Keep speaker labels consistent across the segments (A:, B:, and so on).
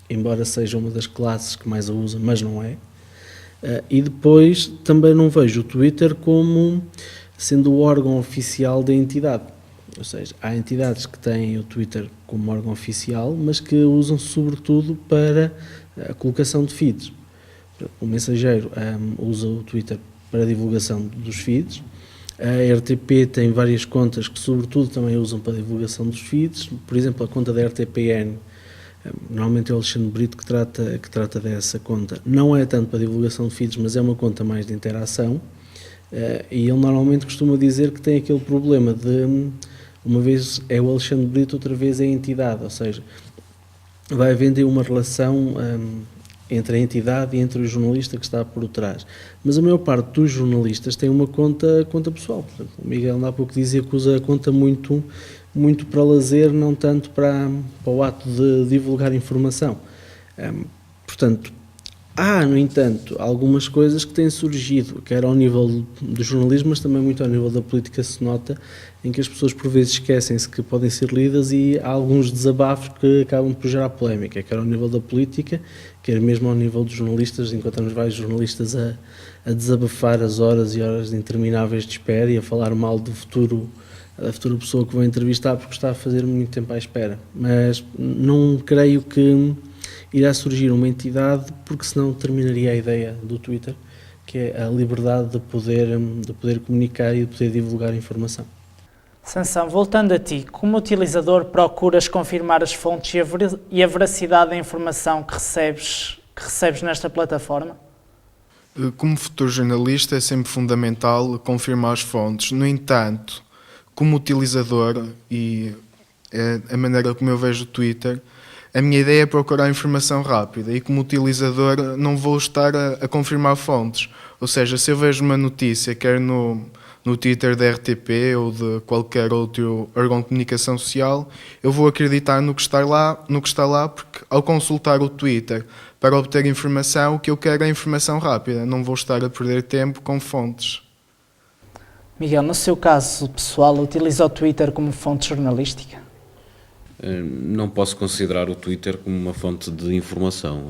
A: embora seja uma das classes que mais a usa, mas não é. E depois também não vejo o Twitter como sendo o órgão oficial da entidade. Ou seja, há entidades que têm o Twitter como órgão oficial, mas que usam sobretudo para a colocação de feeds. O Mensageiro usa o Twitter para a divulgação dos feeds. A RTP tem várias contas que sobretudo também usam para a divulgação dos feeds. Por exemplo, a conta da RTPN, normalmente é o Alexandre Brito que trata dessa conta. Não é tanto para a divulgação de feeds, mas é uma conta mais de interação. E ele normalmente costuma dizer que tem aquele problema de, uma vez é o Alexandre Brito, outra vez é a entidade, ou seja, vai havendo uma relação entre a entidade e entre o jornalista que está por trás. Mas a maior parte dos jornalistas tem uma conta pessoal. Portanto, o Miguel há pouco dizia que usa a conta muito para lazer, não tanto para o ato de divulgar informação. Portanto, há, no entanto, algumas coisas que têm surgido, quer ao nível do jornalismo, mas também muito ao nível da política se nota, em que as pessoas por vezes esquecem-se que podem ser lidas e há alguns desabafos que acabam por gerar polémica, quer ao nível da política, quer mesmo ao nível dos jornalistas. Encontramos vários jornalistas a desabafar as horas e horas intermináveis de espera e a falar mal da futura pessoa que vão entrevistar porque está a fazer muito tempo à espera. Mas não creio que irá surgir uma entidade, porque senão terminaria a ideia do Twitter, que é a liberdade de poder comunicar e de poder divulgar informação.
B: Sansão, voltando a ti, como utilizador procuras confirmar as fontes e a veracidade da informação que recebes nesta plataforma?
C: Como futuro jornalista é sempre fundamental confirmar as fontes. No entanto, como utilizador e a maneira como eu vejo o Twitter, a minha ideia é procurar informação rápida e como utilizador não vou estar a confirmar fontes. Ou seja, se eu vejo uma notícia, quer no Twitter da RTP ou de qualquer outro órgão de comunicação social, eu vou acreditar no que está lá, porque ao consultar o Twitter para obter informação, o que eu quero é informação rápida, não vou estar a perder tempo com fontes.
B: Miguel, no seu caso pessoal, utiliza o Twitter como fonte jornalística?
D: Não posso considerar o Twitter como uma fonte de informação.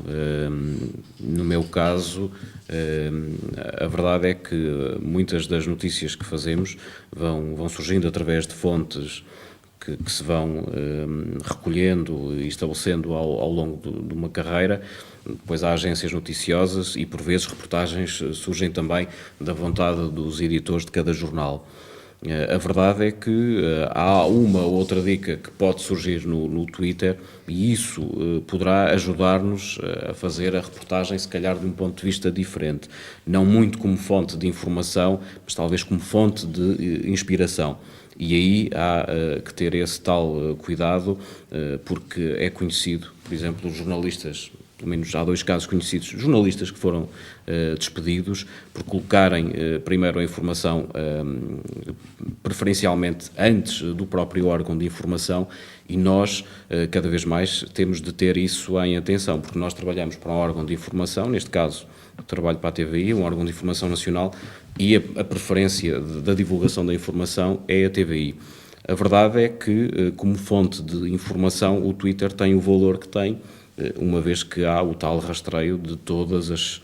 D: No meu caso, a verdade é que muitas das notícias que fazemos vão surgindo através de fontes que se vão recolhendo e estabelecendo ao longo de uma carreira. Depois há agências noticiosas e, por vezes, reportagens surgem também da vontade dos editores de cada jornal. A verdade é que há uma ou outra dica que pode surgir no Twitter e isso poderá ajudar-nos a fazer a reportagem, se calhar, de um ponto de vista diferente. Não muito como fonte de informação, mas talvez como fonte de inspiração. E aí há que ter esse tal cuidado, porque é conhecido, por exemplo, os jornalistas, pelo menos há 2 casos conhecidos, jornalistas que foram despedidos por colocarem primeiro a informação preferencialmente antes do próprio órgão de informação, e nós cada vez mais temos de ter isso em atenção, porque nós trabalhamos para um órgão de informação, neste caso eu trabalho para a TVI, um órgão de informação nacional, e a preferência da divulgação da informação é a TVI. A verdade é que, como fonte de informação, o Twitter tem o valor que tem, uma vez que há o tal rastreio de todas as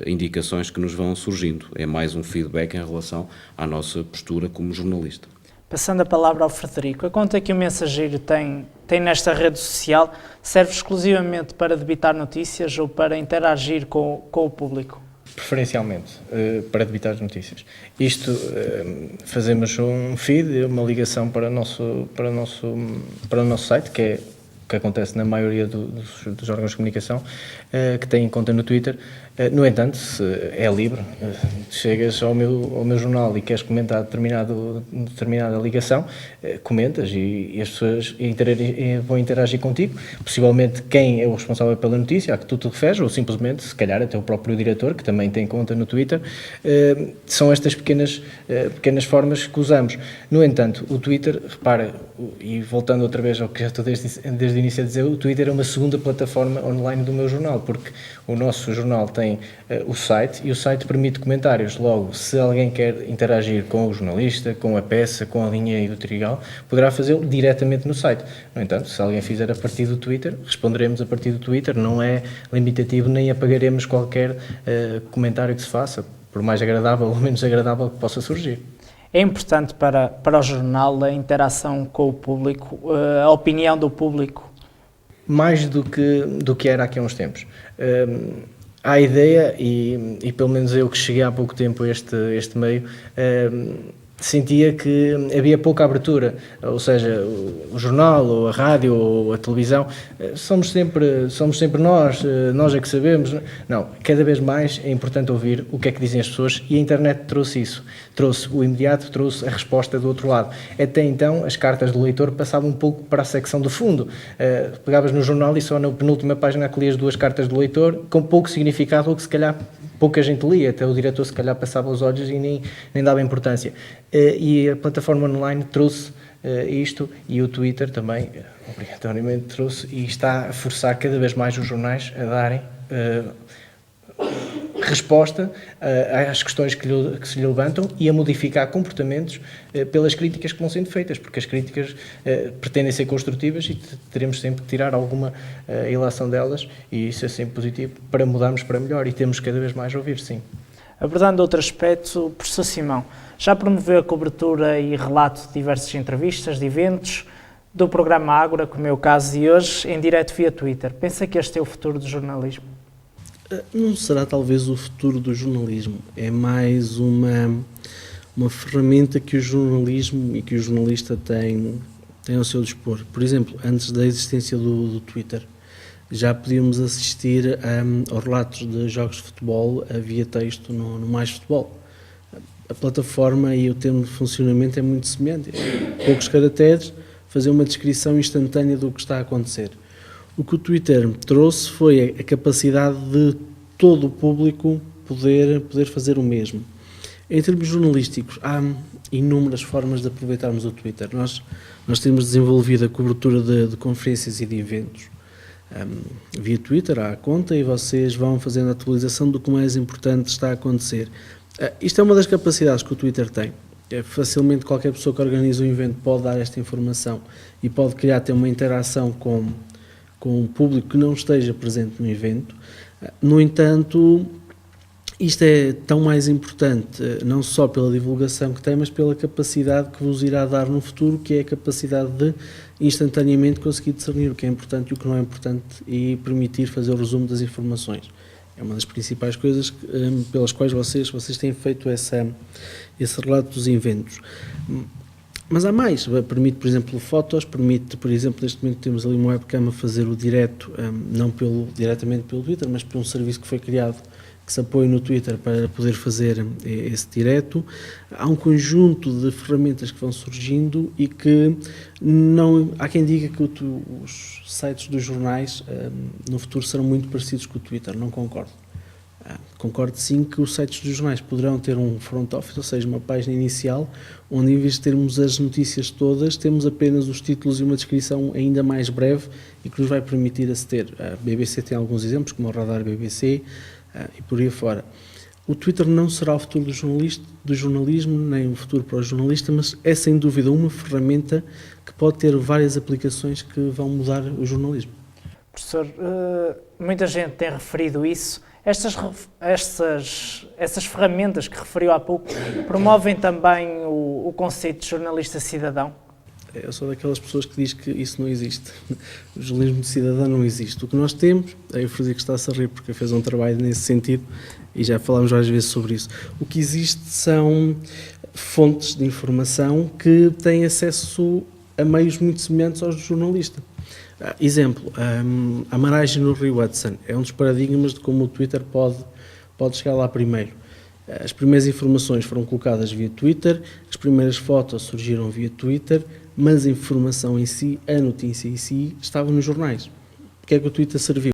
D: indicações que nos vão surgindo. É mais um feedback em relação à nossa postura como jornalista.
B: Passando a palavra ao Frederico, a conta que o Mensageiro tem nesta rede social serve exclusivamente para debitar notícias ou para interagir com o público?
E: Preferencialmente, para debitar as notícias. Isto, fazemos um feed, uma ligação para o nosso site, que acontece na maioria dos órgãos de comunicação, que têm conta no Twitter. No entanto, se é livre, chegas ao meu jornal e queres comentar determinada ligação, comentas e as pessoas vão interagir contigo. Possivelmente quem é o responsável pela notícia a que tu te referes, ou simplesmente, se calhar, até o próprio diretor, que também tem conta no Twitter. São estas pequenas formas que usamos. No entanto, o Twitter, repara, e voltando outra vez ao que já estou desde desde o início a dizer, o Twitter é uma segunda plataforma online do meu jornal, porque o nosso jornal tem o site e o site permite comentários. Logo, se alguém quer interagir com o jornalista, com a peça, com a linha editorial, poderá fazê-lo diretamente no site. No entanto, se alguém fizer a partir do Twitter, responderemos a partir do Twitter, não é limitativo, nem apagaremos qualquer comentário que se faça, por mais agradável ou menos agradável que possa surgir.
B: É importante para o jornal a interação com o público, a opinião do público?
E: Mais do que era aqui há uns tempos. Há a ideia, e pelo menos eu que cheguei há pouco tempo a este meio, sentia que havia pouca abertura, ou seja, o jornal, ou a rádio, ou a televisão, somos sempre nós é que sabemos. Não, cada vez mais é importante ouvir o que é que dizem as pessoas, e a internet trouxe isso, trouxe o imediato, trouxe a resposta do outro lado. Até então, as cartas do leitor passavam um pouco para a secção do fundo, pegavas no jornal e só na penúltima página lias 2 cartas do leitor, com pouco significado, ou que se calhar pouca gente lia, até o diretor se calhar passava os olhos e nem dava importância. E a plataforma online trouxe isto, e o Twitter também, obrigatoriamente, trouxe, e está a forçar cada vez mais os jornais a darem resposta às questões que se lhe levantam e a modificar comportamentos pelas críticas que vão sendo feitas, porque as críticas pretendem ser construtivas e teremos sempre que tirar alguma ilação delas, e isso é sempre positivo para mudarmos para melhor, e temos cada vez mais a ouvir, sim.
B: Abordando outro aspecto, professor Simão, já promoveu a cobertura e relato de diversas entrevistas, de eventos, do programa Ágora, como é o caso de hoje, em direto via Twitter. Pensa que este é o futuro do jornalismo?
A: Não será talvez o futuro do jornalismo, é mais uma ferramenta que o jornalismo e que o jornalista tem ao seu dispor. Por exemplo, antes da existência do Twitter, já podíamos assistir aos relatos de jogos de futebol via texto no Mais Futebol. A plataforma e o termo de funcionamento é muito semelhante. Poucos caracteres, fazer uma descrição instantânea do que está a acontecer. O que o Twitter trouxe foi a capacidade de todo o público poder fazer o mesmo. Em termos jornalísticos, há inúmeras formas de aproveitarmos o Twitter. Nós temos desenvolvido a cobertura de conferências e de eventos via Twitter, há a conta, e vocês vão fazendo a atualização do que mais importante está a acontecer. Isto é uma das capacidades que o Twitter tem. Facilmente qualquer pessoa que organiza um evento pode dar esta informação e pode criar até uma interação com um público que não esteja presente no evento. No entanto, isto é tão mais importante, não só pela divulgação que tem, mas pela capacidade que vos irá dar no futuro, que é a capacidade de instantaneamente conseguir discernir o que é importante e o que não é importante e permitir fazer o resumo das informações. É uma das principais coisas pelas quais vocês têm feito esse relato dos eventos. Mas há mais, permite, por exemplo, fotos, permite, por exemplo, neste momento temos ali uma webcam a fazer o direto, não diretamente pelo Twitter, mas por um serviço que foi criado, que se apoia no Twitter para poder fazer esse direto. Há um conjunto de ferramentas que vão surgindo e que não... Há quem diga que os sites dos jornais no futuro serão muito parecidos com o Twitter, não concordo. Concordo sim que os sites dos jornais poderão ter um front office, ou seja, uma página inicial, onde em vez de termos as notícias todas, temos apenas os títulos e uma descrição ainda mais breve e que nos vai permitir aceder. A BBC tem alguns exemplos, como o Radar BBC e por aí fora. O Twitter não será o futuro do jornalismo, nem o futuro para o jornalista, mas é sem dúvida uma ferramenta que pode ter várias aplicações que vão mudar o jornalismo.
B: Professor, muita gente tem referido isso. Essas ferramentas que referiu há pouco promovem também o conceito de jornalista cidadão?
A: Eu sou daquelas pessoas que diz que isso não existe. O jornalismo de cidadão não existe. O que nós temos, a Eufrasia que está-se a rir porque fez um trabalho nesse sentido e já falámos várias vezes sobre isso. O que existe são fontes de informação que têm acesso a meios muito semelhantes aos do jornalista. Exemplo, a maragem no Rio Hudson é um dos paradigmas de como o Twitter pode chegar lá primeiro. As primeiras informações foram colocadas via Twitter, as primeiras fotos surgiram via Twitter, mas a informação em si, a notícia em si, estava nos jornais. O que é que o Twitter serviu?